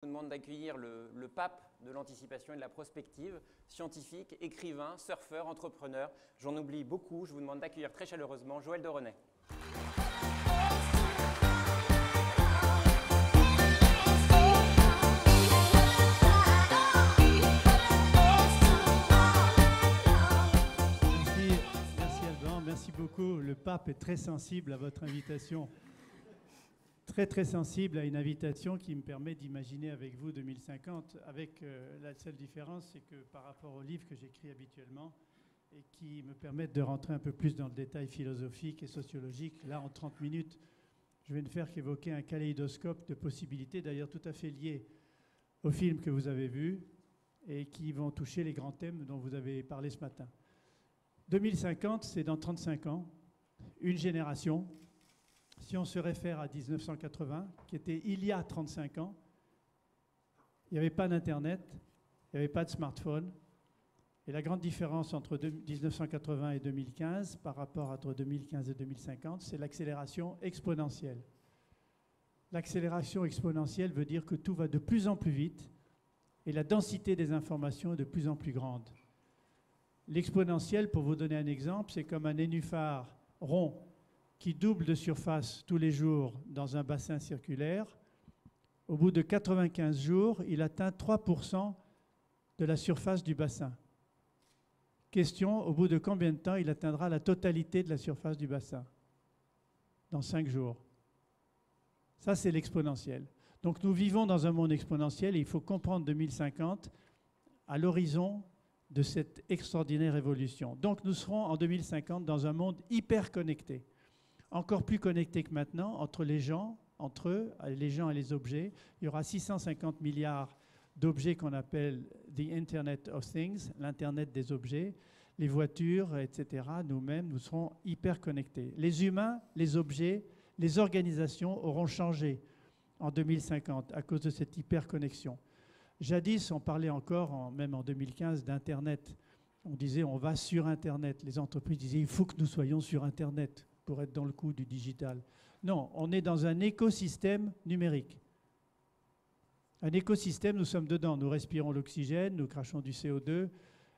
Je vous demande d'accueillir le pape de l'anticipation et de la prospective, scientifique, écrivain, surfeur, entrepreneur. J'en oublie beaucoup. Je vous demande d'accueillir très chaleureusement Joël de René. Merci Alban, merci beaucoup. Le pape est très sensible à votre invitation. Très sensible à une invitation qui me permet d'imaginer avec vous 2050, avec la seule différence, c'est que par rapport aux livres que j'écris habituellement et qui me permettent de rentrer un peu plus dans le détail philosophique et sociologique, là en 30 minutes, je vais ne faire qu'évoquer un kaléidoscope de possibilités, d'ailleurs tout à fait liées au film que vous avez vu et qui vont toucher les grands thèmes dont vous avez parlé ce matin. 2050, c'est dans 35 ans, une génération. Si on se réfère à 1980, qui était il y a 35 ans, il n'y avait pas d'Internet, il n'y avait pas de smartphone. Et la grande différence entre 1980 et 2015, par rapport entre 2015 et 2050, c'est l'accélération exponentielle. L'accélération exponentielle veut dire que tout va de plus en plus vite et la densité des informations est de plus en plus grande. L'exponentielle, pour vous donner un exemple, c'est comme un nénuphar rond qui double de surface tous les jours dans un bassin circulaire. Au bout de 95 jours, il atteint 3% de la surface du bassin. Question, au bout de combien de temps il atteindra la totalité de la surface du bassin? Dans 5 jours. Ça, c'est l'exponentiel. Donc nous vivons dans un monde exponentiel et il faut comprendre 2050 à l'horizon de cette extraordinaire évolution. Donc nous serons en 2050 dans un monde hyper connecté. Encore plus connecté que maintenant, entre les gens, entre eux, les gens et les objets. Il y aura 650 milliards d'objets qu'on appelle the Internet of Things, l'Internet des objets, les voitures, etc. Nous-mêmes, nous serons hyper connectés. Les humains, les objets, les organisations auront changé en 2050 à cause de cette hyperconnexion. Jadis, on parlait encore, même en 2015, d'Internet. On disait on va sur Internet. Les entreprises disaient il faut que nous soyons sur Internet pour être dans le coup du digital. Non, on est dans un écosystème numérique. Un écosystème, nous sommes dedans. Nous respirons l'oxygène, nous crachons du CO2.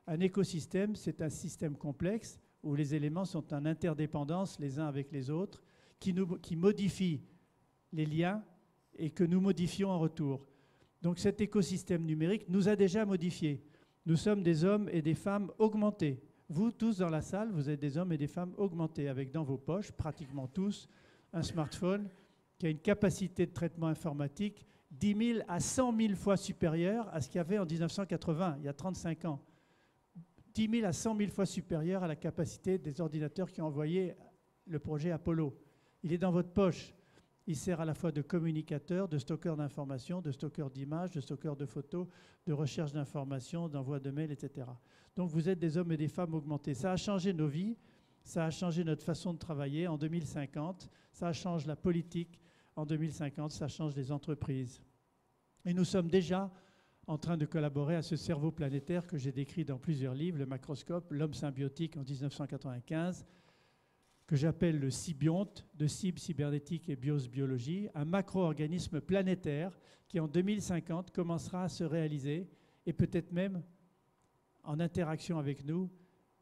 Un écosystème, c'est un système complexe où les éléments sont en interdépendance les uns avec les autres, qui modifient les liens et que nous modifions en retour. Donc cet écosystème numérique nous a déjà modifiés. Nous sommes des hommes et des femmes augmentés. Vous, tous dans la salle, vous êtes des hommes et des femmes augmentés, avec dans vos poches, pratiquement tous, un smartphone qui a une capacité de traitement informatique 10 000 à 100 000 fois supérieure à ce qu'il y avait en 1980, il y a 35 ans. 10 000 à 100 000 fois supérieure à la capacité des ordinateurs qui ont envoyé le projet Apollo. Il est dans votre poche. Il sert à la fois de communicateur, de stockeur d'informations, de stockeur d'images, de stockeur de photos, de recherche d'informations, d'envoi de mails, etc. Donc vous êtes des hommes et des femmes augmentés. Ça a changé nos vies, ça a changé notre façon de travailler en 2050, ça change la politique en 2050, ça change les entreprises. Et nous sommes déjà en train de collaborer à ce cerveau planétaire que j'ai décrit dans plusieurs livres, le macroscope, l'homme symbiotique en 1995, que j'appelle le sybionte, de cybernétique et biologie, un macro-organisme planétaire qui en 2050 commencera à se réaliser et peut-être même en interaction avec nous,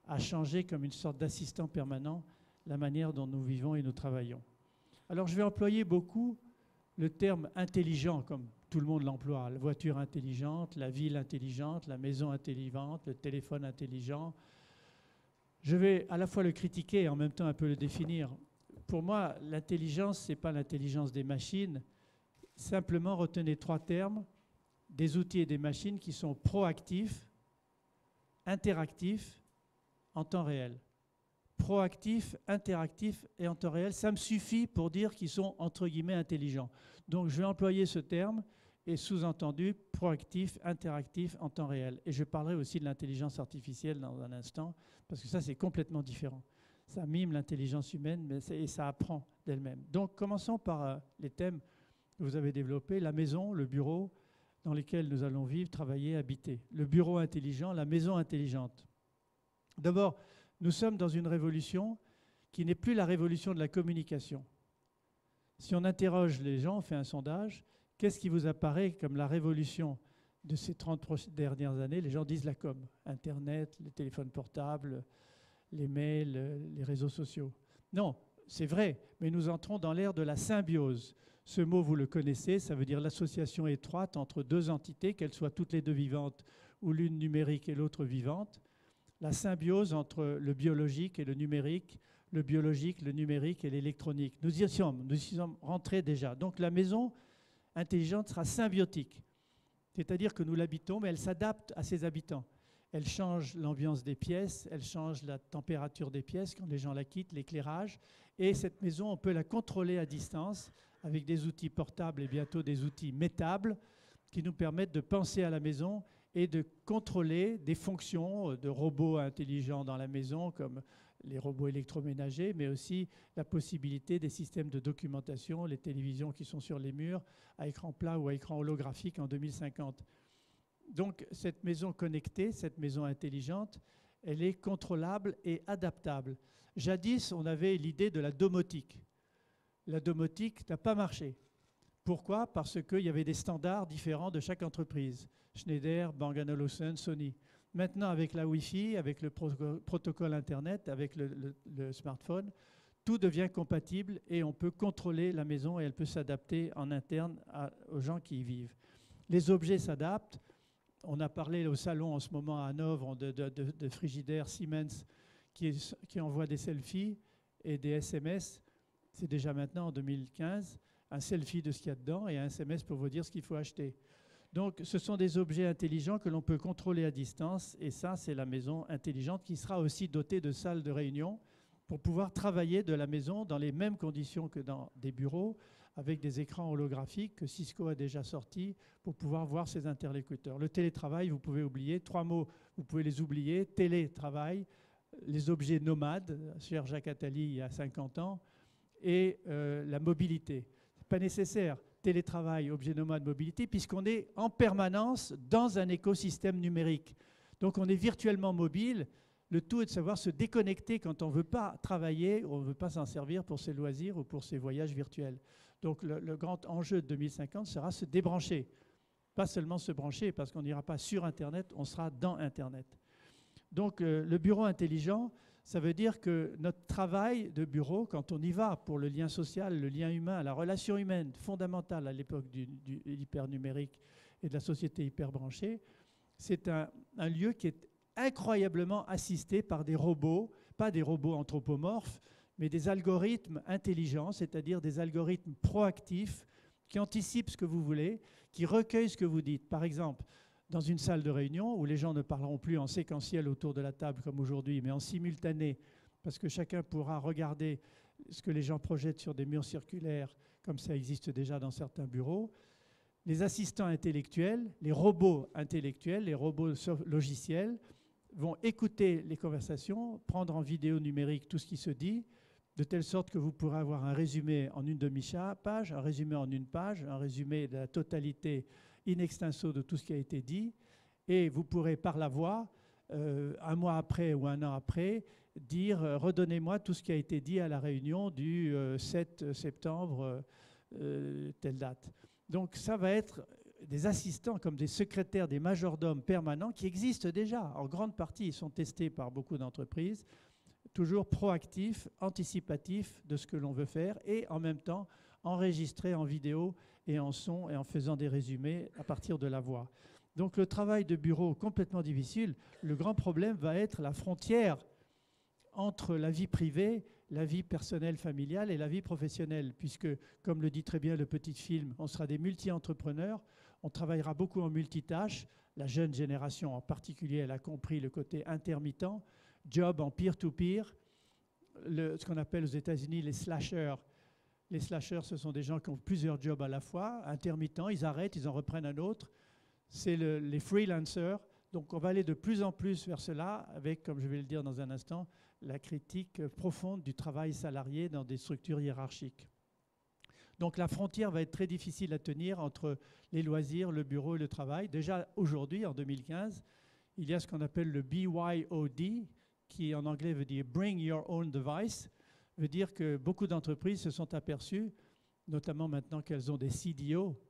à changer comme une sorte d'assistant permanent la manière dont nous vivons et nous travaillons. Alors je vais employer beaucoup le terme intelligent, comme tout le monde l'emploie, la voiture intelligente, la ville intelligente, la maison intelligente, le téléphone intelligent. Je vais à la fois le critiquer et en même temps un peu le définir. Pour moi, l'intelligence, ce n'est pas l'intelligence des machines. Simplement, retenez 3 termes, des outils et des machines qui sont proactifs, interactifs, en temps réel. Proactifs, interactifs et en temps réel, ça me suffit pour dire qu'ils sont entre guillemets intelligents. Donc je vais employer ce terme et sous-entendu proactif, interactif en temps réel. Et je parlerai aussi de l'intelligence artificielle dans un instant, parce que ça c'est complètement différent. Ça mime l'intelligence humaine et ça apprend d'elle-même. Donc commençons par les thèmes que vous avez développés, la maison, le bureau dans lesquels nous allons vivre, travailler, habiter. Le bureau intelligent, la maison intelligente. D'abord, nous sommes dans une révolution qui n'est plus la révolution de la communication. Si on interroge les gens, on fait un sondage, qu'est-ce qui vous apparaît comme la révolution de ces 30 dernières années? Les gens disent la com, Internet, les téléphones portables, les mails, les réseaux sociaux. Non, c'est vrai, mais nous entrons dans l'ère de la symbiose. Ce mot, vous le connaissez, ça veut dire l'association étroite entre deux entités, qu'elles soient toutes les deux vivantes ou l'une numérique et l'autre vivante. La symbiose entre le biologique et le numérique, le biologique, le numérique et l'électronique. Nous y sommes rentrés déjà. Donc la maison intelligente sera symbiotique. C'est-à-dire que nous l'habitons, mais elle s'adapte à ses habitants. Elle change l'ambiance des pièces, elle change la température des pièces quand les gens la quittent, l'éclairage. Et cette maison, on peut la contrôler à distance avec des outils portables et bientôt des outils mettables qui nous permettent de penser à la maison et de contrôler des fonctions de robots intelligents dans la maison, comme les robots électroménagers, mais aussi la possibilité des systèmes de documentation, les télévisions qui sont sur les murs, à écran plat ou à écran holographique en 2050. Donc cette maison connectée, cette maison intelligente, elle est contrôlable et adaptable. Jadis, on avait l'idée de la domotique. La domotique n'a pas marché. Pourquoi? Parce qu'il y avait des standards différents de chaque entreprise. Schneider, Bang & Olufsen, Sony. Maintenant, avec la Wi-Fi, avec le protocole Internet, avec le smartphone, tout devient compatible et on peut contrôler la maison et elle peut s'adapter en interne aux gens qui y vivent. Les objets s'adaptent. On a parlé au salon en ce moment à Hanovre de frigidaires Siemens qui envoient des selfies et des SMS. C'est déjà maintenant en 2015, un selfie de ce qu'il y a dedans et un SMS pour vous dire ce qu'il faut acheter. Donc ce sont des objets intelligents que l'on peut contrôler à distance et ça c'est la maison intelligente qui sera aussi dotée de salles de réunion pour pouvoir travailler de la maison dans les mêmes conditions que dans des bureaux avec des écrans holographiques que Cisco a déjà sortis pour pouvoir voir ses interlocuteurs. Le télétravail, vous pouvez oublier, 3 mots, vous pouvez les oublier, télétravail, les objets nomades, cher Jacques Attali il y a 50 ans, et la mobilité. Ce n'est pas nécessaire, télétravail, objet nomade, mobilité, puisqu'on est en permanence dans un écosystème numérique. Donc on est virtuellement mobile. Le tout est de savoir se déconnecter quand on ne veut pas travailler ou on ne veut pas s'en servir pour ses loisirs ou pour ses voyages virtuels. Donc le grand enjeu de 2050 sera se débrancher. Pas seulement se brancher, parce qu'on n'ira pas sur Internet, on sera dans Internet. Donc le bureau intelligent, ça veut dire que notre travail de bureau, quand on y va pour le lien social, le lien humain, la relation humaine fondamentale à l'époque du hyper-numérique et de la société hyper-branchée, c'est un lieu qui est incroyablement assisté par des robots, pas des robots anthropomorphes, mais des algorithmes intelligents, c'est-à-dire des algorithmes proactifs qui anticipent ce que vous voulez, qui recueillent ce que vous dites. Par exemple, dans une salle de réunion où les gens ne parleront plus en séquentiel autour de la table comme aujourd'hui, mais en simultané, parce que chacun pourra regarder ce que les gens projettent sur des murs circulaires, comme ça existe déjà dans certains bureaux. Les assistants intellectuels, les robots intellectuels, les robots logiciels vont écouter les conversations, prendre en vidéo numérique tout ce qui se dit, de telle sorte que vous pourrez avoir un résumé en une demi-page, un résumé en une page, un résumé de la totalité in extenso de tout ce qui a été dit, et vous pourrez par la voix, un mois après ou un an après, dire « redonnez-moi tout ce qui a été dit à la réunion du 7 septembre, telle date ». Donc ça va être des assistants comme des secrétaires, des majordomes permanents qui existent déjà. En grande partie, ils sont testés par beaucoup d'entreprises, toujours proactifs, anticipatifs de ce que l'on veut faire et en même temps enregistrés en vidéo et en son et en faisant des résumés à partir de la voix. Donc le travail de bureau complètement difficile, le grand problème va être la frontière entre la vie privée, la vie personnelle familiale et la vie professionnelle, puisque, comme le dit très bien le petit film, on sera des multi-entrepreneurs, on travaillera beaucoup en multitâches, la jeune génération en particulier, elle a compris le côté intermittent, job en peer-to-peer, ce qu'on appelle aux États-Unis les slashers. Les slashers, ce sont des gens qui ont plusieurs jobs à la fois, intermittents, ils arrêtent, ils en reprennent un autre. C'est les freelancers. Donc on va aller de plus en plus vers cela, avec, comme je vais le dire dans un instant, la critique profonde du travail salarié dans des structures hiérarchiques. Donc la frontière va être très difficile à tenir entre les loisirs, le bureau et le travail. Déjà aujourd'hui, en 2015, il y a ce qu'on appelle le BYOD, qui en anglais veut dire « Bring Your Own Device », veut dire que beaucoup d'entreprises se sont aperçues, notamment maintenant qu'elles ont des CDO,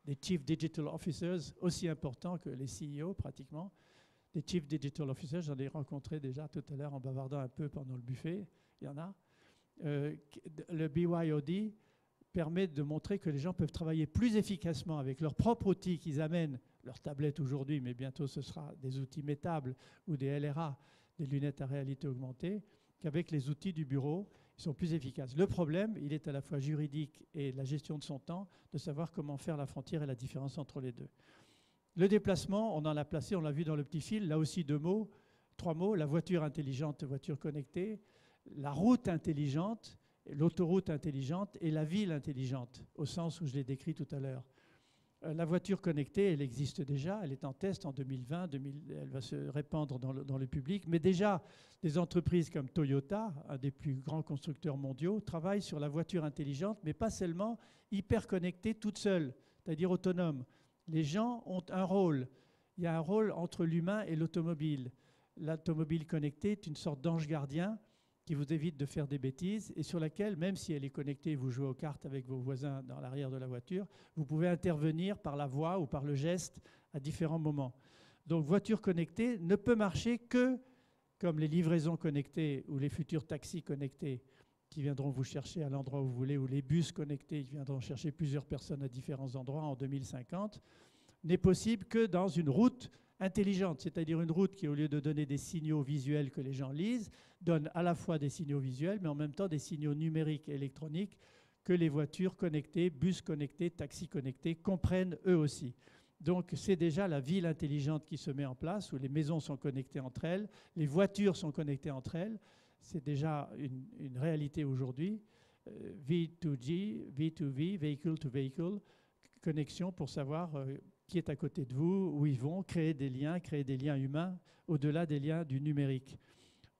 des Chief Digital Officers, aussi importants que les CEO pratiquement. Des Chief Digital Officers, j'en ai rencontré déjà tout à l'heure en bavardant un peu pendant le buffet, il y en a. Le BYOD permet de montrer que les gens peuvent travailler plus efficacement avec leurs propres outils qu'ils amènent, leurs tablettes aujourd'hui, mais bientôt ce sera des outils métables ou des LRA, des lunettes à réalité augmentée, qu'avec les outils du bureau, ils sont plus efficaces. Le problème, il est à la fois juridique et la gestion de son temps, de savoir comment faire la frontière et la différence entre les deux. Le déplacement, on en a placé, on l'a vu dans le petit fil, là aussi trois mots, la voiture intelligente, voiture connectée, la route intelligente, l'autoroute intelligente et la ville intelligente, au sens où je l'ai décrit tout à l'heure. La voiture connectée, elle existe déjà, elle est en test en 2020, elle va se répandre dans le public, mais déjà des entreprises comme Toyota, un des plus grands constructeurs mondiaux, travaillent sur la voiture intelligente, mais pas seulement hyper connectée toute seule, c'est-à-dire autonome. Les gens ont un rôle, il y a un rôle entre l'humain et l'automobile. L'automobile connectée est une sorte d'ange gardien qui vous évite de faire des bêtises et sur laquelle, même si elle est connectée, vous jouez aux cartes avec vos voisins dans l'arrière de la voiture, vous pouvez intervenir par la voix ou par le geste à différents moments. Donc, voiture connectée ne peut marcher que comme les livraisons connectées ou les futurs taxis connectés qui viendront vous chercher à l'endroit où vous voulez, ou les bus connectés qui viendront chercher plusieurs personnes à différents endroits en 2050, n'est possible que dans une route intelligente, c'est-à-dire une route qui, au lieu de donner des signaux visuels que les gens lisent, donne à la fois des signaux visuels, mais en même temps des signaux numériques et électroniques que les voitures connectées, bus connectés, taxis connectés comprennent eux aussi. Donc c'est déjà la ville intelligente qui se met en place, où les maisons sont connectées entre elles, les voitures sont connectées entre elles. C'est déjà une réalité aujourd'hui. V2G, V2V, vehicle to vehicle, connexion pour savoir qui est à côté de vous, où ils vont, créer des liens humains au-delà des liens du numérique.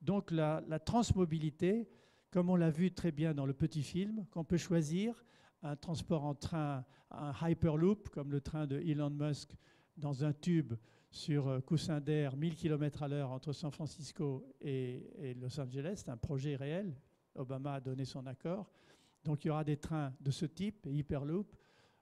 Donc la transmobilité, comme on l'a vu très bien dans le petit film, qu'on peut choisir un transport en train, un Hyperloop, comme le train de Elon Musk, dans un tube sur coussin d'air, 1000 km/h entre San Francisco et Los Angeles. C'est un projet réel. Obama a donné son accord. Donc il y aura des trains de ce type, Hyperloop,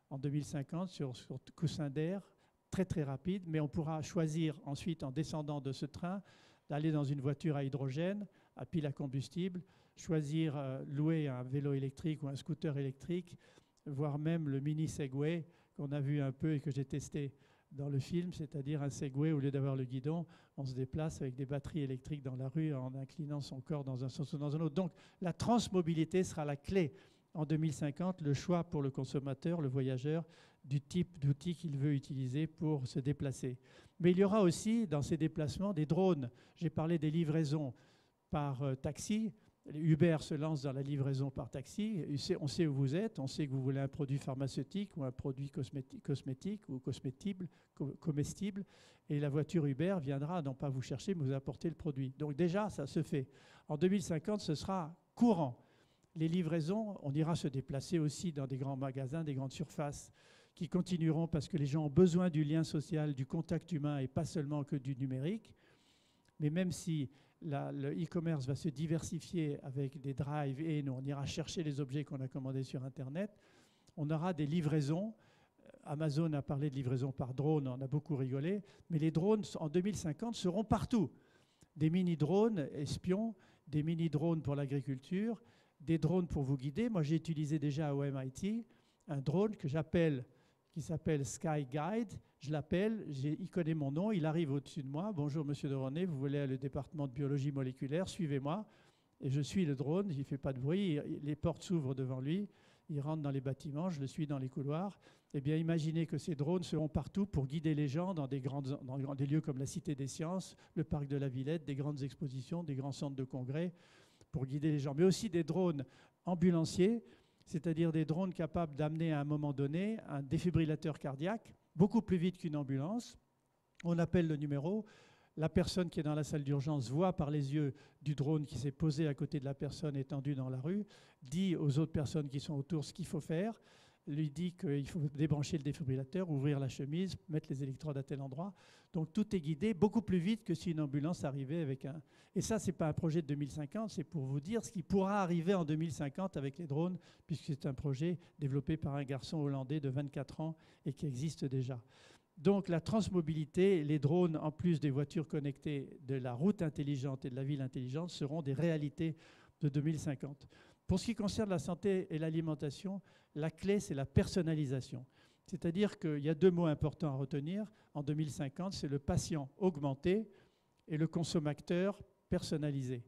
en 2050 sur coussin d'air, très très rapide, mais on pourra choisir ensuite, en descendant de ce train, d'aller dans une voiture à hydrogène, à pile à combustible, choisir louer un vélo électrique ou un scooter électrique, voire même le mini Segway qu'on a vu un peu et que j'ai testé dans le film, c'est-à-dire un Segway, au lieu d'avoir le guidon, on se déplace avec des batteries électriques dans la rue en inclinant son corps dans un sens ou dans un autre. Donc la transmobilité sera la clé en 2050, le choix pour le consommateur, le voyageur, du type d'outil qu'il veut utiliser pour se déplacer. Mais il y aura aussi dans ces déplacements des drones. J'ai parlé des livraisons par taxi. Uber se lance dans la livraison par taxi. On sait où vous êtes, on sait que vous voulez un produit pharmaceutique ou un produit cosmétique ou comestible. Et la voiture Uber viendra non pas vous chercher, mais vous apporter le produit. Donc déjà, ça se fait. En 2050, ce sera courant. Les livraisons, on ira se déplacer aussi dans des grands magasins, des grandes surfaces qui continueront parce que les gens ont besoin du lien social, du contact humain et pas seulement que du numérique. Mais même si le e-commerce va se diversifier avec des drive-in, on ira chercher les objets qu'on a commandés sur Internet, on aura des livraisons. Amazon a parlé de livraison par drone, on a beaucoup rigolé, mais les drones en 2050 seront partout. Des mini-drones espions, des mini-drones pour l'agriculture, des drones pour vous guider. Moi, j'ai utilisé déjà au MIT un drone qui s'appelle Sky Guide. Je l'appelle, il connaît mon nom, il arrive au-dessus de moi. Bonjour, monsieur de René, vous voulez aller au département de biologie moléculaire, suivez-moi. Et je suis le drone, il ne fait pas de bruit, les portes s'ouvrent devant lui, il rentre dans les bâtiments, je le suis dans les couloirs. Eh bien, imaginez que ces drones seront partout pour guider les gens dans des lieux comme la Cité des Sciences, le parc de la Villette, des grandes expositions, des grands centres de congrès, pour guider les gens. Mais aussi des drones ambulanciers, c'est-à-dire des drones capables d'amener à un moment donné un défibrillateur cardiaque, beaucoup plus vite qu'une ambulance. On appelle le numéro. La personne qui est dans la salle d'urgence voit par les yeux du drone qui s'est posé à côté de la personne étendue dans la rue, dit aux autres personnes qui sont autour ce qu'il faut faire. lui dit qu'il faut débrancher le défibrillateur, ouvrir la chemise, mettre les électrodes à tel endroit. Donc tout est guidé beaucoup plus vite que si une ambulance arrivait avec un... Et ça, ce n'est pas un projet de 2050, c'est pour vous dire ce qui pourra arriver en 2050 avec les drones, puisque c'est un projet développé par un garçon hollandais de 24 ans et qui existe déjà. Donc la transmobilité, les drones, en plus des voitures connectées, de la route intelligente et de la ville intelligente, seront des réalités de 2050. Pour ce qui concerne la santé et l'alimentation, la clé, c'est la personnalisation. C'est-à-dire qu'il y a deux mots importants à retenir. En 2050, c'est le patient augmenté et le consommateur personnalisé.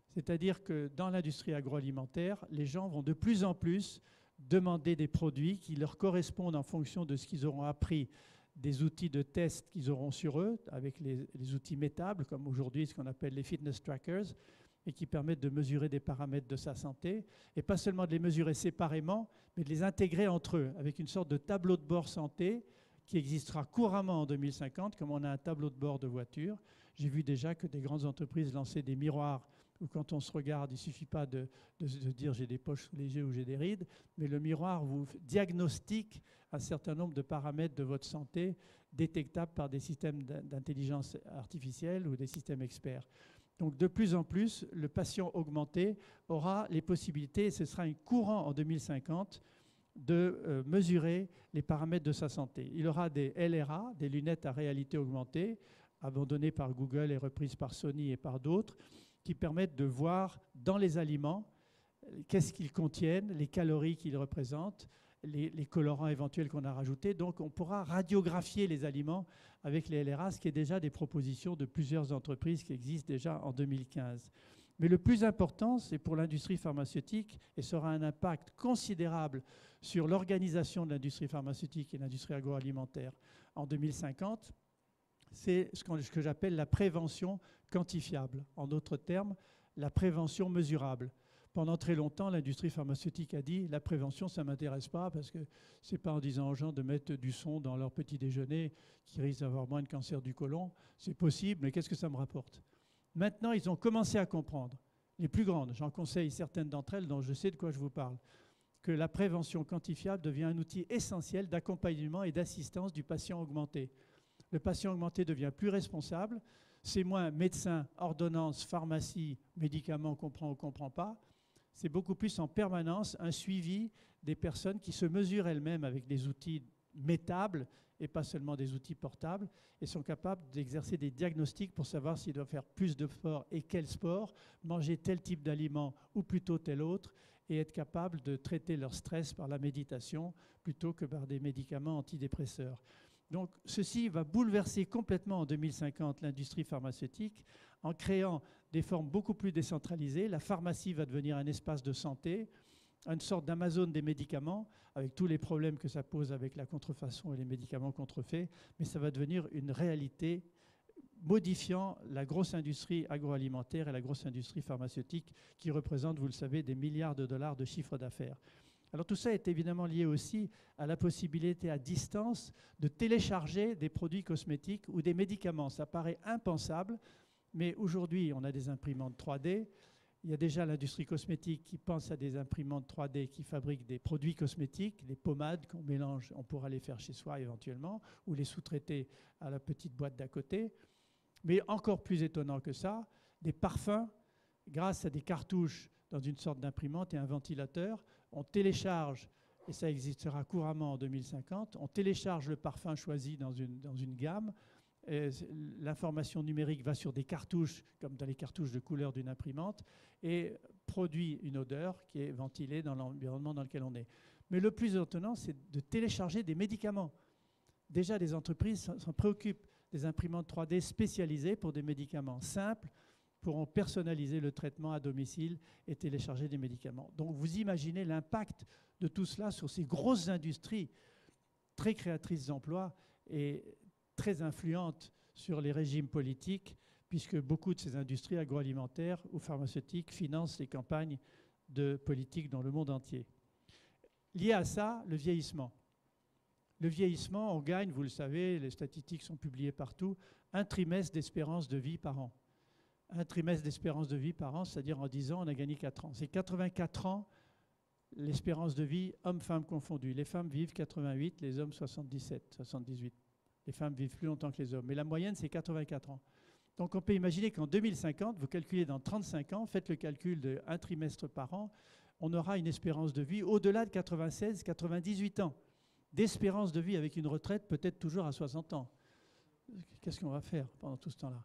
C'est-à-dire que dans l'industrie agroalimentaire, les gens vont de plus en plus demander des produits qui leur correspondent en fonction de ce qu'ils auront appris, des outils de test qu'ils auront sur eux, avec les outils métables, comme aujourd'hui ce qu'on appelle les fitness trackers, et qui permettent de mesurer des paramètres de sa santé, et pas seulement de les mesurer séparément, mais de les intégrer entre eux, avec une sorte de tableau de bord santé qui existera couramment en 2050, comme on a un tableau de bord de voiture. J'ai vu déjà que des grandes entreprises lançaient des miroirs où quand on se regarde, il ne suffit pas de dire j'ai des poches sous les yeux ou j'ai des rides, mais le miroir vous diagnostique un certain nombre de paramètres de votre santé détectables par des systèmes d'intelligence artificielle ou des systèmes experts. Donc de plus en plus, le patient augmenté aura les possibilités, et ce sera un courant en 2050, de mesurer les paramètres de sa santé. Il aura des LRA, des lunettes à réalité augmentée, abandonnées par Google et reprises par Sony et par d'autres, qui permettent de voir dans les aliments qu'est-ce qu'ils contiennent, les calories qu'ils représentent, les colorants éventuels qu'on a rajoutés. Donc on pourra radiographier les aliments avec les LRA, ce qui est déjà des propositions de plusieurs entreprises qui existent déjà en 2015. Mais le plus important, c'est pour l'industrie pharmaceutique, et ça aura un impact considérable sur l'organisation de l'industrie pharmaceutique et l'industrie agroalimentaire en 2050, c'est ce que j'appelle la prévention quantifiable. En d'autres termes, la prévention mesurable. Pendant très longtemps, l'industrie pharmaceutique a dit « la prévention, ça ne m'intéresse pas parce que ce n'est pas en disant aux gens de mettre du son dans leur petit déjeuner qui risque d'avoir moins de cancer du côlon. C'est possible, mais qu'est-ce que ça me rapporte ?» Maintenant, ils ont commencé à comprendre, les plus grandes, j'en conseille certaines d'entre elles dont je sais de quoi je vous parle, que la prévention quantifiable devient un outil essentiel d'accompagnement et d'assistance du patient augmenté. Le patient augmenté devient plus responsable, c'est moins médecin, ordonnance, pharmacie, médicaments, comprend ou ne comprend pas. C'est beaucoup plus en permanence un suivi des personnes qui se mesurent elles-mêmes avec des outils métables et pas seulement des outils portables, et sont capables d'exercer des diagnostics pour savoir s'ils doivent faire plus de sport et quel sport, manger tel type d'aliment ou plutôt tel autre, et être capables de traiter leur stress par la méditation plutôt que par des médicaments antidépresseurs. Donc ceci va bouleverser complètement en 2050 l'industrie pharmaceutique en créant des formes beaucoup plus décentralisées. La pharmacie va devenir un espace de santé, une sorte d'Amazon des médicaments, avec tous les problèmes que ça pose avec la contrefaçon et les médicaments contrefaits, mais ça va devenir une réalité modifiant la grosse industrie agroalimentaire et la grosse industrie pharmaceutique qui représente, vous le savez, des milliards de dollars de chiffre d'affaires. Alors tout ça est évidemment lié aussi à la possibilité à distance de télécharger des produits cosmétiques ou des médicaments. Ça paraît impensable, mais aujourd'hui on a des imprimantes 3D. Il y a déjà l'industrie cosmétique qui pense à des imprimantes 3D qui fabriquent des produits cosmétiques, des pommades qu'on mélange, on pourra les faire chez soi éventuellement, ou les sous-traiter à la petite boîte d'à côté. Mais encore plus étonnant que ça, des parfums, grâce à des cartouches dans une sorte d'imprimante et un ventilateur, on télécharge, et ça existera couramment en 2050, on télécharge le parfum choisi dans une gamme. L'information numérique va sur des cartouches, comme dans les cartouches de couleur d'une imprimante, et produit une odeur qui est ventilée dans l'environnement dans lequel on est. Mais le plus étonnant, c'est de télécharger des médicaments. Déjà, des entreprises s'en préoccupent, des imprimantes 3D spécialisées pour des médicaments simples, pourront personnaliser le traitement à domicile et télécharger des médicaments. Donc vous imaginez l'impact de tout cela sur ces grosses industries très créatrices d'emplois et très influentes sur les régimes politiques, puisque beaucoup de ces industries agroalimentaires ou pharmaceutiques financent les campagnes de politique dans le monde entier. Lié à ça, le vieillissement. Le vieillissement, on gagne, vous le savez, les statistiques sont publiées partout, un trimestre d'espérance de vie par an. Un trimestre d'espérance de vie par an, c'est-à-dire en 10 ans, on a gagné 4 ans. C'est 84 ans l'espérance de vie, hommes-femmes confondus. Les femmes vivent 88, les hommes 77, 78. Les femmes vivent plus longtemps que les hommes. Mais la moyenne, c'est 84 ans. Donc on peut imaginer qu'en 2050, vous calculez dans 35 ans, faites le calcul d'un trimestre par an, on aura une espérance de vie au-delà de 96, 98 ans. D'espérance de vie avec une retraite peut-être toujours à 60 ans. Qu'est-ce qu'on va faire pendant tout ce temps-là?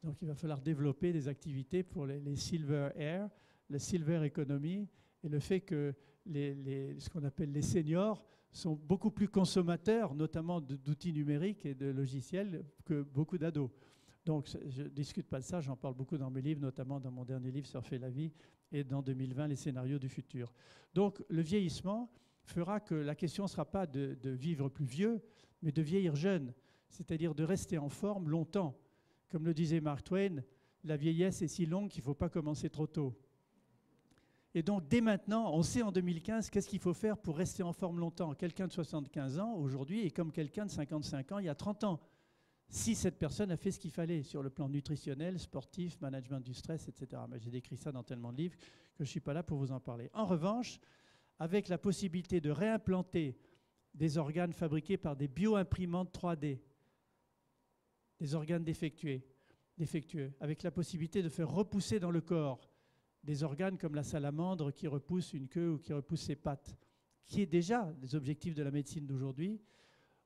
Donc il va falloir développer des activités pour les silver air, la silver economy, et le fait que ce qu'on appelle les seniors sont beaucoup plus consommateurs, notamment d'outils numériques et de logiciels, que beaucoup d'ados. Donc je ne discute pas de ça, j'en parle beaucoup dans mes livres, notamment dans mon dernier livre, Surfer la vie, et dans 2020, les scénarios du futur. Donc le vieillissement fera que la question ne sera pas de vivre plus vieux, mais de vieillir jeune, c'est-à-dire de rester en forme longtemps. Comme le disait Mark Twain, la vieillesse est si longue qu'il ne faut pas commencer trop tôt. Et donc, dès maintenant, on sait en 2015 qu'est-ce qu'il faut faire pour rester en forme longtemps. Quelqu'un de 75 ans, aujourd'hui, est comme quelqu'un de 55 ans il y a 30 ans. Si cette personne a fait ce qu'il fallait sur le plan nutritionnel, sportif, management du stress, etc. Mais j'ai décrit ça dans tellement de livres que je ne suis pas là pour vous en parler. En revanche, avec la possibilité de réimplanter des organes fabriqués par des bio-imprimantes 3D, des organes défectueux, avec la possibilité de faire repousser dans le corps des organes comme la salamandre qui repousse une queue ou qui repousse ses pattes, qui est déjà des objectifs de la médecine d'aujourd'hui.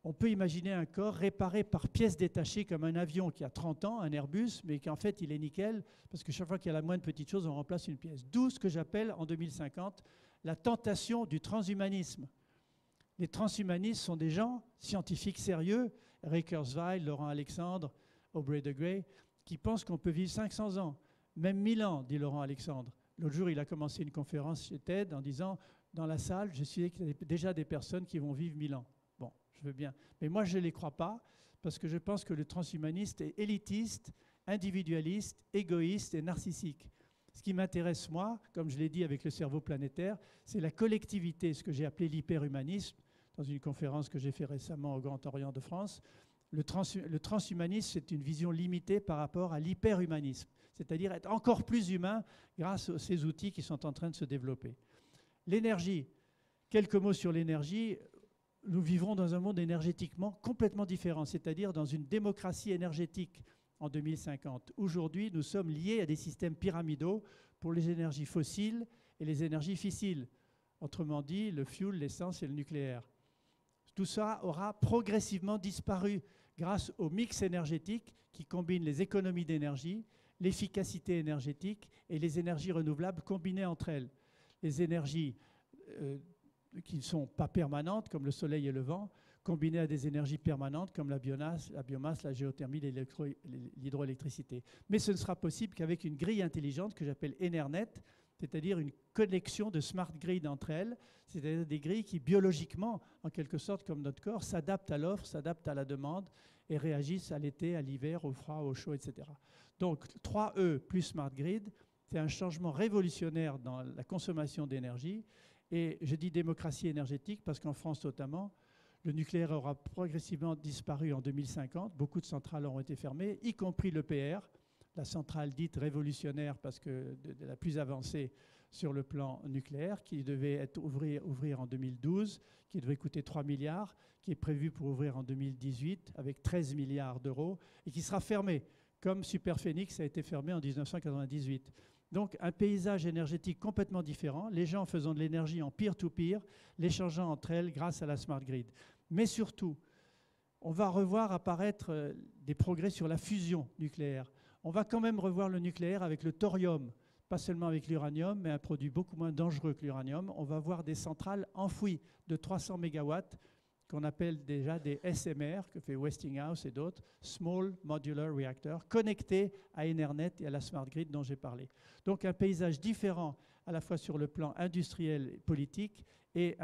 On peut imaginer un corps réparé par pièces détachées comme un avion qui a 30 ans, un Airbus, mais qu'en fait il est nickel, parce que chaque fois qu'il y a la moindre petite chose, on remplace une pièce. D'où ce que j'appelle en 2050 la tentation du transhumanisme. Les transhumanistes sont des gens scientifiques sérieux, Ray Kurzweil, Laurent Alexandre, Aubrey de Grey, qui pensent qu'on peut vivre 500 ans. Même 1000 ans, dit Laurent Alexandre. L'autre jour, il a commencé une conférence chez TED en disant « Dans la salle, je suis déjà des personnes qui vont vivre 1000 ans. » Bon, je veux bien. Mais moi, je ne les crois pas parce que je pense que le transhumaniste est élitiste, individualiste, égoïste et narcissique. Ce qui m'intéresse, moi, comme je l'ai dit avec le cerveau planétaire, c'est la collectivité, ce que j'ai appelé l'hyperhumanisme, dans une conférence que j'ai faite récemment au Grand Orient de France. Le transhumanisme, c'est une vision limitée par rapport à l'hyperhumanisme, c'est-à-dire être encore plus humain grâce à ces outils qui sont en train de se développer. L'énergie, quelques mots sur l'énergie. Nous vivrons dans un monde énergétiquement complètement différent, c'est-à-dire dans une démocratie énergétique en 2050. Aujourd'hui, nous sommes liés à des systèmes pyramidaux pour les énergies fossiles et les énergies fissiles. Autrement dit, le fuel, l'essence et le nucléaire. Tout ça aura progressivement disparu grâce au mix énergétique qui combine les économies d'énergie, l'efficacité énergétique et les énergies renouvelables combinées entre elles. Les énergies qui ne sont pas permanentes, comme le soleil et le vent, combinées à des énergies permanentes, comme la biomasse, la géothermie, l'hydroélectricité. Mais ce ne sera possible qu'avec une grille intelligente que j'appelle EnerNet, c'est-à-dire une connexion de smart grid entre elles, c'est-à-dire des grilles qui, biologiquement, en quelque sorte, comme notre corps, s'adaptent à l'offre, s'adaptent à la demande et réagissent à l'été, à l'hiver, au froid, au chaud, etc. Donc, 3E plus smart grid, c'est un changement révolutionnaire dans la consommation d'énergie. Et je dis démocratie énergétique parce qu'en France notamment, le nucléaire aura progressivement disparu en 2050. Beaucoup de centrales auront été fermées, y compris l'EPR, la centrale dite révolutionnaire parce que de la plus avancée sur le plan nucléaire, qui devait ouvrir en 2012, qui devait coûter 3 milliards, qui est prévu pour ouvrir en 2018 avec 13 milliards d'euros et qui sera fermée, comme Superphénix a été fermé en 1998. Donc un paysage énergétique complètement différent, les gens faisant de l'énergie en peer-to-peer, l'échangeant entre elles grâce à la smart grid. Mais surtout, on va revoir apparaître des progrès sur la fusion nucléaire. On va quand même revoir le nucléaire avec le thorium, pas seulement avec l'uranium, mais un produit beaucoup moins dangereux que l'uranium. On va voir des centrales enfouies de 300 mégawatts, qu'on appelle déjà des SMR, que fait Westinghouse et d'autres, Small Modular Reactor, connectés à EnerNet et à la Smart Grid dont j'ai parlé. Donc un paysage différent à la fois sur le plan industriel et politique et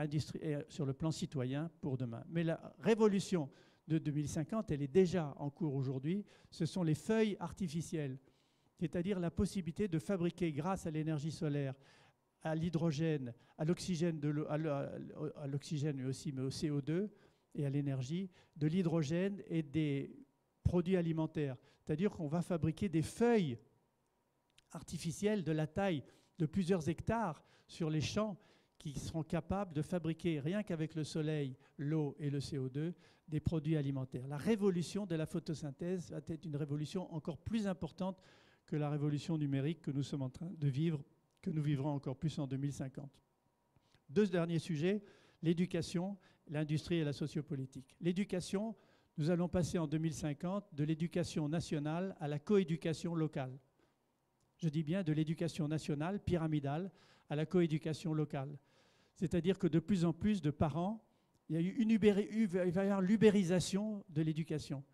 sur le plan citoyen pour demain. Mais la révolution de 2050, elle est déjà en cours aujourd'hui. Ce sont les feuilles artificielles, c'est-à-dire la possibilité de fabriquer grâce à l'énergie solaire, à l'hydrogène, à l'oxygène, à l'oxygène aussi, mais au CO2 et à l'énergie, de l'hydrogène et des produits alimentaires. C'est-à-dire qu'on va fabriquer des feuilles artificielles de la taille de plusieurs hectares sur les champs qui seront capables de fabriquer, rien qu'avec le soleil, l'eau et le CO2, des produits alimentaires. La révolution de la photosynthèse va être une révolution encore plus importante que la révolution numérique que nous sommes en train de vivre, que nous vivrons encore plus en 2050. Deux derniers sujets, l'éducation, l'industrie et la sociopolitique. L'éducation, nous allons passer en 2050 de l'éducation nationale à la coéducation locale. Je dis bien de l'éducation nationale, pyramidale, à la coéducation locale. C'est-à-dire que de plus en plus de parents, il va y avoir l'ubérisation de l'éducation.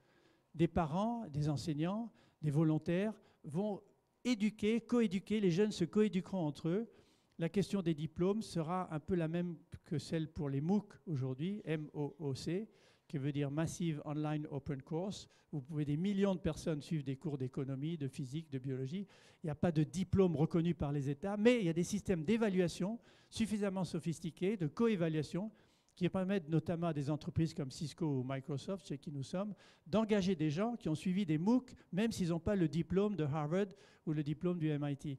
Des parents, des enseignants, des volontaires vont éduquer, coéduquer, les jeunes se coéduqueront entre eux. La question des diplômes sera un peu la même que celle pour les MOOC aujourd'hui, M-O-O-C, qui veut dire Massive Online Open Course. Vous pouvez des millions de personnes suivre des cours d'économie, de physique, de biologie. Il n'y a pas de diplôme reconnu par les États, mais il y a des systèmes d'évaluation suffisamment sophistiqués, de coévaluation, qui permettent notamment à des entreprises comme Cisco ou Microsoft, chez qui nous sommes, d'engager des gens qui ont suivi des MOOC, même s'ils n'ont pas le diplôme de Harvard ou le diplôme du MIT.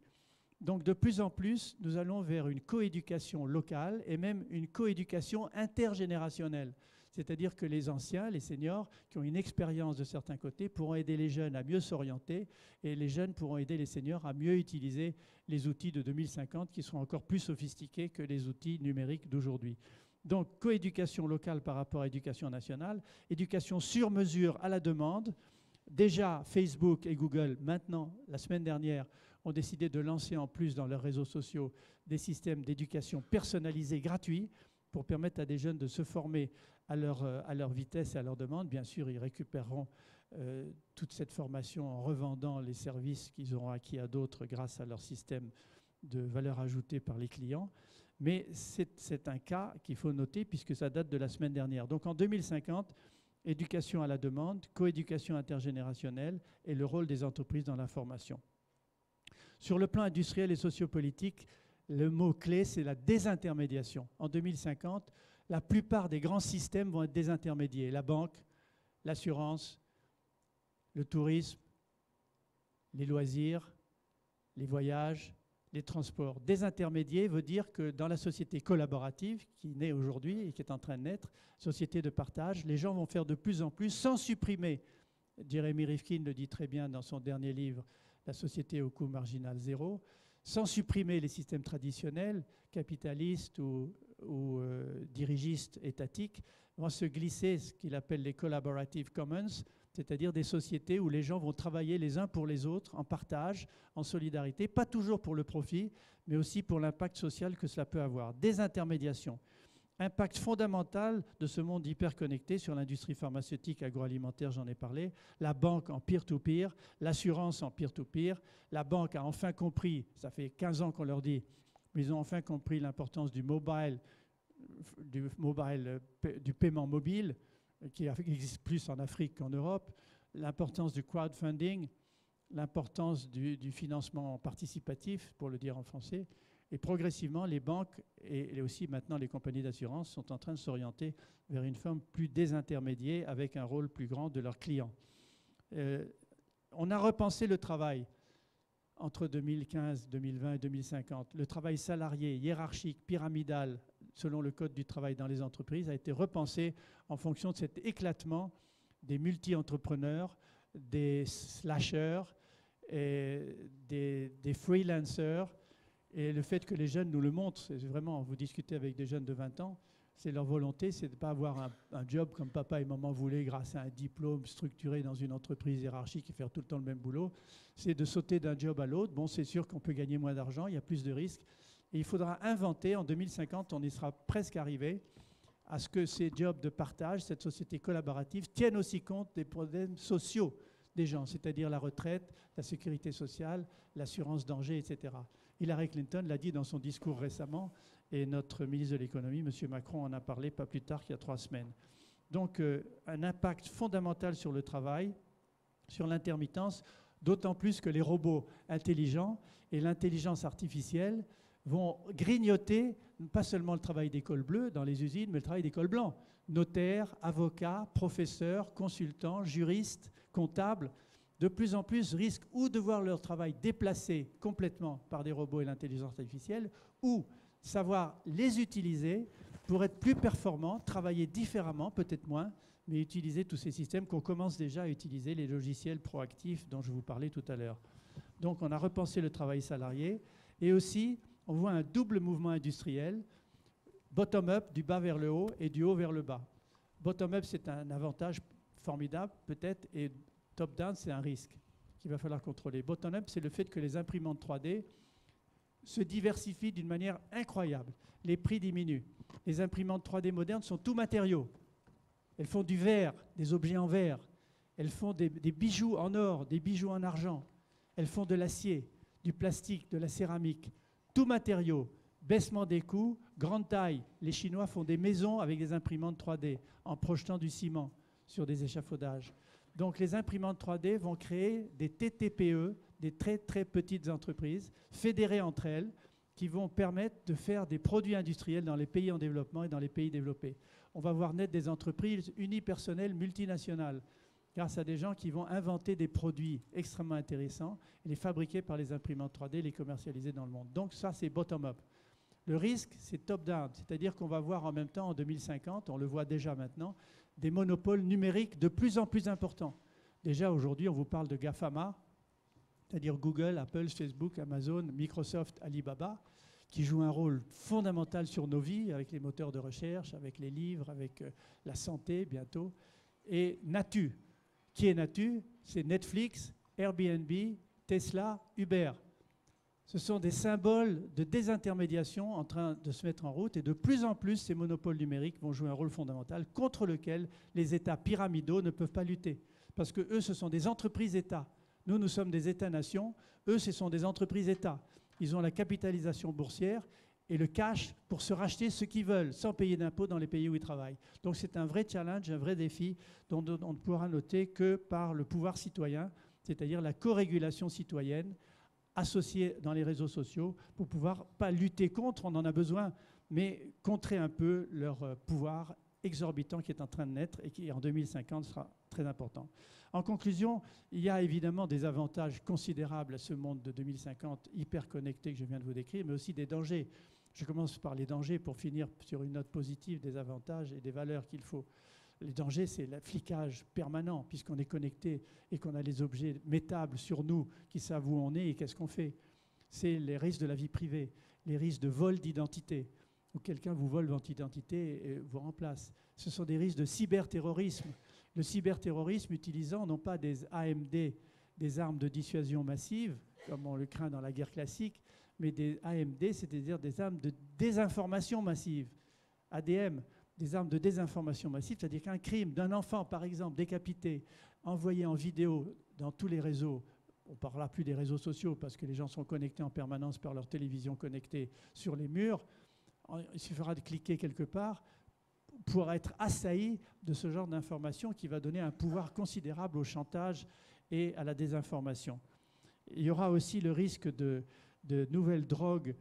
Donc de plus en plus, nous allons vers une coéducation locale et même une coéducation intergénérationnelle. C'est-à-dire que les anciens, les seniors, qui ont une expérience de certains côtés, pourront aider les jeunes à mieux s'orienter et les jeunes pourront aider les seniors à mieux utiliser les outils de 2050 qui seront encore plus sophistiqués que les outils numériques d'aujourd'hui. Donc, coéducation locale par rapport à éducation nationale, éducation sur mesure à la demande. Déjà, Facebook et Google, maintenant, la semaine dernière, ont décidé de lancer en plus dans leurs réseaux sociaux des systèmes d'éducation personnalisés gratuits pour permettre à des jeunes de se former à leur vitesse et à leur demande. Bien sûr, ils récupéreront toute cette formation en revendant les services qu'ils auront acquis à d'autres grâce à leur système de valeur ajoutée par les clients. Mais c'est un cas qu'il faut noter puisque ça date de la semaine dernière. Donc en 2050, éducation à la demande, coéducation intergénérationnelle et le rôle des entreprises dans la formation. Sur le plan industriel et sociopolitique, le mot-clé, c'est la désintermédiation. En 2050, la plupart des grands systèmes vont être désintermédiés. La banque, l'assurance, le tourisme, les loisirs, les voyages, les transports. Désintermédiés veut dire que dans la société collaborative qui naît aujourd'hui et qui est en train de naître, société de partage, les gens vont faire de plus en plus sans supprimer. Jeremy Rifkin le dit très bien dans son dernier livre, La société au coût marginal zéro, sans supprimer les systèmes traditionnels, capitalistes ou dirigistes étatiques, vont se glisser ce qu'il appelle les collaborative commons, c'est-à-dire des sociétés où les gens vont travailler les uns pour les autres, en partage, en solidarité, pas toujours pour le profit, mais aussi pour l'impact social que cela peut avoir. Désintermédiation. Impact fondamental de ce monde hyper-connecté sur l'industrie pharmaceutique, agroalimentaire, j'en ai parlé, la banque en peer-to-peer, l'assurance en peer-to-peer. La banque a enfin compris, ça fait 15 ans qu'on leur dit, mais ils ont enfin compris l'importance du paiement mobile, qui existe plus en Afrique qu'en Europe, l'importance du crowdfunding, l'importance du financement participatif, pour le dire en français. Et progressivement, les banques et aussi maintenant les compagnies d'assurance sont en train de s'orienter vers une forme plus désintermédiée avec un rôle plus grand de leurs clients. On a repensé le travail entre 2015, 2020 et 2050. Le travail salarié, hiérarchique, pyramidal, selon le Code du travail dans les entreprises, a été repensé en fonction de cet éclatement des multi-entrepreneurs, des slashers, et des freelancers. Et le fait que les jeunes nous le montrent, c'est vraiment, vous discutez avec des jeunes de 20 ans, c'est leur volonté, c'est de ne pas avoir un job comme papa et maman voulaient grâce à un diplôme structuré dans une entreprise hiérarchique et faire tout le temps le même boulot. C'est de sauter d'un job à l'autre. Bon, c'est sûr qu'on peut gagner moins d'argent, il y a plus de risques. Et il faudra inventer, en 2050, on y sera presque arrivé, à ce que ces jobs de partage, cette société collaborative, tiennent aussi compte des problèmes sociaux des gens, c'est-à-dire la retraite, la sécurité sociale, l'assurance danger, etc. Hillary Clinton l'a dit dans son discours récemment, et notre ministre de l'économie, M. Macron, en a parlé pas plus tard qu'il y a 3 semaines. Donc, un impact fondamental sur le travail, sur l'intermittence, d'autant plus que les robots intelligents et l'intelligence artificielle vont grignoter pas seulement le travail des cols bleus dans les usines, mais le travail des cols blancs. Notaires, avocats, professeurs, consultants, juristes, comptables, de plus en plus risquent ou de voir leur travail déplacé complètement par des robots et l'intelligence artificielle, ou, savoir les utiliser pour être plus performants, travailler différemment, peut-être moins, mais utiliser tous ces systèmes qu'on commence déjà à utiliser, les logiciels proactifs dont je vous parlais tout à l'heure. Donc on a repensé le travail salarié et aussi on voit un double mouvement industriel, bottom-up, du bas vers le haut et du haut vers le bas. Bottom-up, c'est un avantage formidable peut-être et top-down, c'est un risque qu'il va falloir contrôler. Bottom-up, c'est le fait que les imprimantes 3D se diversifient d'une manière incroyable. Les prix diminuent. Les imprimantes 3D modernes sont tout matériaux. Elles font du verre, des objets en verre. Elles font des bijoux en or, des bijoux en argent. Elles font de l'acier, du plastique, de la céramique. Tout matériaux. Baissement des coûts, grande taille. Les Chinois font des maisons avec des imprimantes 3D en projetant du ciment sur des échafaudages. Donc les imprimantes 3D vont créer des TTPE, des très très petites entreprises, fédérées entre elles, qui vont permettre de faire des produits industriels dans les pays en développement et dans les pays développés. On va voir naître des entreprises unipersonnelles multinationales, grâce à des gens qui vont inventer des produits extrêmement intéressants et les fabriquer par les imprimantes 3D, les commercialiser dans le monde. Donc ça, c'est bottom-up. Le risque, c'est top-down, c'est-à-dire qu'on va voir en même temps, en 2050, on le voit déjà maintenant, des monopoles numériques de plus en plus importants. Déjà, aujourd'hui, on vous parle de GAFAMA, c'est-à-dire Google, Apple, Facebook, Amazon, Microsoft, Alibaba, qui jouent un rôle fondamental sur nos vies, avec les moteurs de recherche, avec les livres, avec la santé bientôt. Et Natu. Qui est Natu? C'est Netflix, Airbnb, Tesla, Uber. Ce sont des symboles de désintermédiation en train de se mettre en route et de plus en plus, ces monopoles numériques vont jouer un rôle fondamental contre lequel les États pyramidaux ne peuvent pas lutter. Parce que eux, ce sont des entreprises-États. Nous, nous sommes des États-nations. Eux, ce sont des entreprises-États. Ils ont la capitalisation boursière et le cash pour se racheter ce qu'ils veulent, sans payer d'impôts dans les pays où ils travaillent. Donc c'est un vrai challenge, un vrai défi dont on ne pourra noter que par le pouvoir citoyen, c'est-à-dire la co-régulation citoyenne, associés dans les réseaux sociaux pour pouvoir, pas lutter contre, on en a besoin, mais contrer un peu leur pouvoir exorbitant qui est en train de naître et qui en 2050 sera très important. En conclusion, il y a évidemment des avantages considérables à ce monde de 2050 hyper connecté que je viens de vous décrire, mais aussi des dangers. Je commence par les dangers pour finir sur une note positive des avantages et des valeurs qu'il faut. Les dangers, c'est le flicage permanent, puisqu'on est connecté et qu'on a les objets métables sur nous qui savent où on est et qu'est-ce qu'on fait. C'est les risques de la vie privée, les risques de vol d'identité, où quelqu'un vous vole votre identité et vous remplace. Ce sont des risques de cyberterrorisme. Le cyberterrorisme utilisant non pas des AMD, des armes de dissuasion massive, comme on le craint dans la guerre classique, mais des AMD, c'est-à-dire des armes de désinformation massive, ADM. Des armes de désinformation massive, c'est-à-dire qu'un crime d'un enfant, par exemple, décapité, envoyé en vidéo dans tous les réseaux, on ne parlera plus des réseaux sociaux parce que les gens sont connectés en permanence par leur télévision connectée sur les murs, il suffira de cliquer quelque part pour être assailli de ce genre d'information qui va donner un pouvoir considérable au chantage et à la désinformation. Il y aura aussi le risque de nouvelles drogues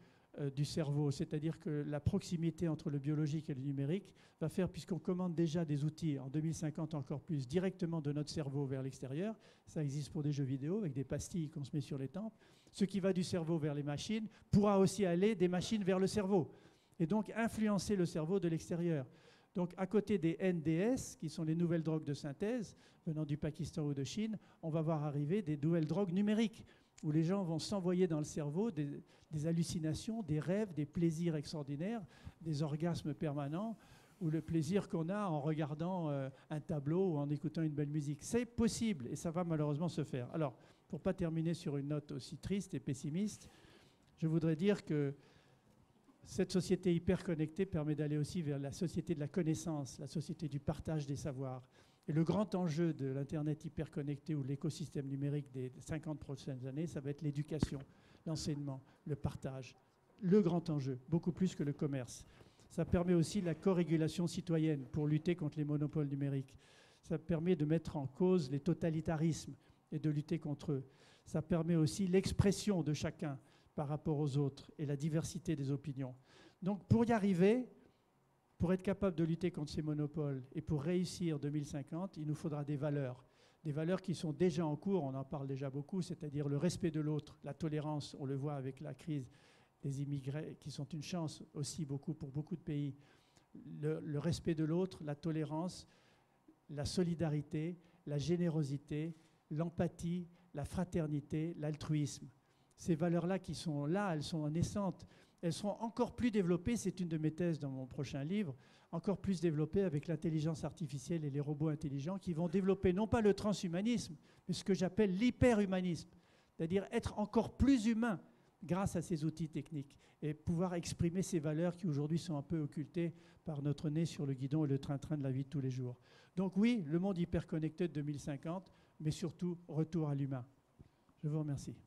du cerveau, c'est-à-dire que la proximité entre le biologique et le numérique va faire, puisqu'on commande déjà des outils en 2050 encore plus directement de notre cerveau vers l'extérieur, ça existe pour des jeux vidéo avec des pastilles qu'on se met sur les tempes, ce qui va du cerveau vers les machines pourra aussi aller des machines vers le cerveau et donc influencer le cerveau de l'extérieur. Donc à côté des NDS, qui sont les nouvelles drogues de synthèse venant du Pakistan ou de Chine, on va voir arriver des nouvelles drogues numériques où les gens vont s'envoyer dans le cerveau des hallucinations, des rêves, des plaisirs extraordinaires, des orgasmes permanents, ou le plaisir qu'on a en regardant un tableau ou en écoutant une belle musique. C'est possible et ça va malheureusement se faire. Alors, pour ne pas terminer sur une note aussi triste et pessimiste, je voudrais dire que cette société hyper connectée permet d'aller aussi vers la société de la connaissance, la société du partage des savoirs. Et le grand enjeu de l'Internet hyper connecté ou l'écosystème numérique des 50 prochaines années, ça va être l'éducation, l'enseignement, le partage. Le grand enjeu, beaucoup plus que le commerce. Ça permet aussi la co-régulation citoyenne pour lutter contre les monopoles numériques. Ça permet de mettre en cause les totalitarismes et de lutter contre eux. Ça permet aussi l'expression de chacun par rapport aux autres et la diversité des opinions. Donc pour y arriver, pour être capable de lutter contre ces monopoles et pour réussir 2050, il nous faudra des valeurs qui sont déjà en cours, on en parle déjà beaucoup, c'est-à-dire le respect de l'autre, la tolérance, on le voit avec la crise des immigrés, qui sont une chance aussi beaucoup pour beaucoup de pays, le respect de l'autre, la tolérance, la solidarité, la générosité, l'empathie, la fraternité, l'altruisme. Ces valeurs-là qui sont là, elles sont naissantes. Elles seront encore plus développées, c'est une de mes thèses dans mon prochain livre, encore plus développées avec l'intelligence artificielle et les robots intelligents qui vont développer non pas le transhumanisme, mais ce que j'appelle l'hyperhumanisme, c'est-à-dire être encore plus humain grâce à ces outils techniques et pouvoir exprimer ces valeurs qui aujourd'hui sont un peu occultées par notre nez sur le guidon et le train-train de la vie de tous les jours. Donc oui, le monde hyperconnecté de 2050, mais surtout retour à l'humain. Je vous remercie.